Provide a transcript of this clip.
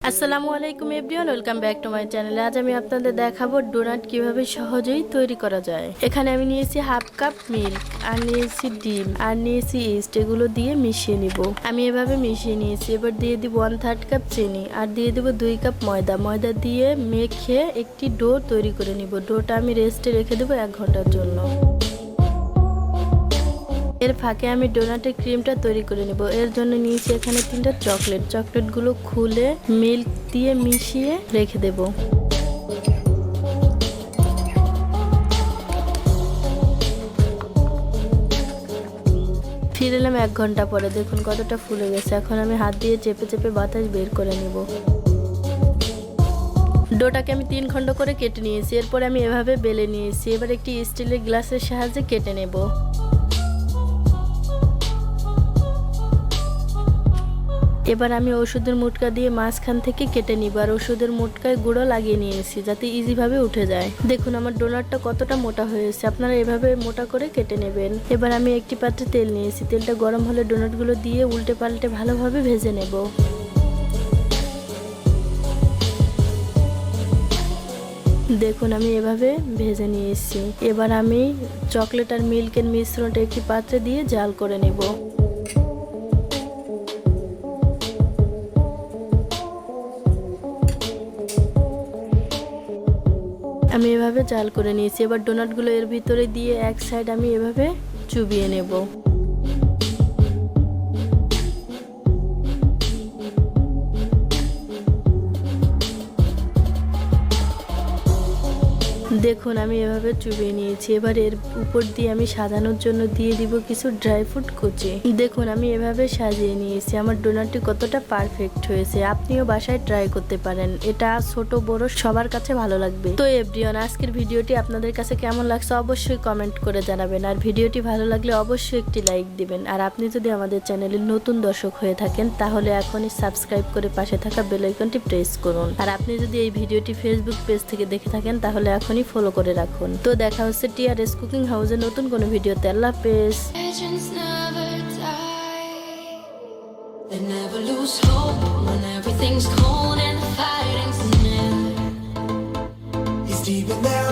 আসসালামু আলাইকুম everyone, welcome back to my channel. আজ আমি আপনাদের দেখাবো ডোনাট কিভাবে সহজেই তৈরি করা যায়। এখানে আমি নিয়েছি হাফ কাপ মিল্ক, আর নিয়েছি ডিম, আর নিয়েছি ইস্ট। এগুলো দিয়ে মিশিয়ে নিব। আমি এভাবে মিশিয়ে নিয়েছি। এবার দিয়ে দিব 1/3 কাপ চিনি, আর দিয়ে দিব 2 কাপ ময়দা। ময়দা দিয়ে মেখে একটি ডো তৈরি করে নিব। ডোটা আমি রেস্টে রেখে দেবো 1 ঘন্টার জন্য। এর ফাঁকে আমি ডোনাটের ক্রিমটা তৈরি করে নেব। এর জন্য নিয়েছি এখানে 3টা চকলেটগুলো খুলে মিল্ক দিয়ে মিশিয়ে রেখে দেব। ফিরে এলাম 1 ঘন্টা পরে। দেখুন কতটা ফুলে গেছে। এখন আমি হাত দিয়ে চেপে চেপে বাতাস বের করে নেব। ডোটাকে আমি 3 খণ্ড করে কেটে নিয়েছি। এরপরে আমি এভাবে বেলে নিয়েছি। এবার একটি স্টিলের গ্লাসের সাহায্যে কেটে নেব। এবার আমি ওষুধের মুটকা দিয়ে মাঝখান থেকে কেটে নিব, আর ওষুধের মুটকায় গুঁড়ো লাগিয়ে নিয়েছি যাতে ইজিভাবে উঠে যায়। দেখুন আমার ডোনাটটা কতটা মোটা হয়েছে। আপনারা এভাবে মোটা করে কেটে নেবেন। এবার আমি একটি পাত্রে তেল নিয়েছি। তেলটা গরম হলে ডোনাটগুলো দিয়ে উল্টে পাল্টে ভালোভাবে ভেজে নেব। দেখুন আমি এভাবে ভেজে নিয়েছি। এবার আমি চকলেট আর মিল্কের মিশ্রণটা একটি পাত্রে দিয়ে জাল করে নেব। আমি এভাবে জাল করে নিয়েছি। এবার ডোনাটগুলো এর ভিতরে দিয়ে এক সাইড আমি এভাবে চুবিয়ে নেব। দেখুন আমি এভাবে চুবিয়ে নিয়েছি। এবার এর উপর দিয়ে আমি সাজানোর জন্য দিয়ে দিব কিছু ড্রাই ফ্রুট কুচি। দেখুন আমি এভাবে সাজিয়ে নিয়েছি। আমার ডোনাটটি কতটা পারফেক্ট হয়েছে। আপনিও বাসায় ট্রাই করতে পারেন। এটা ছোট বড় সবার কাছে ভালো লাগবে। তো এভরিওয়ান, আজকের ভিডিওটি আপনাদের কাছে কেমন লাগছে অবশ্যই কমেন্ট করে জানাবেন। আর ভিডিওটি ভালো লাগলে অবশ্যই একটি লাইক দিবেন। আর আপনি যদি আমাদের চ্যানেলের নতুন দর্শক হয়ে থাকেন তাহলে এখনই সাবস্ক্রাইব করে পাশে থাকা বেল আইকনটি প্রেস করুন। আর আপনি যদি এই ভিডিওটি ফেসবুক পেজ থেকে দেখে থাকেন তাহলে এখনই ফলো করে রাখুন। তো দেখা হচ্ছে টিআরএস কুকিং হাউসের নতুন কোনো ভিডিওতে। আল্লাহ হাফেজ। They never lose hope when everything's cold and the fighting's near. He's deep in their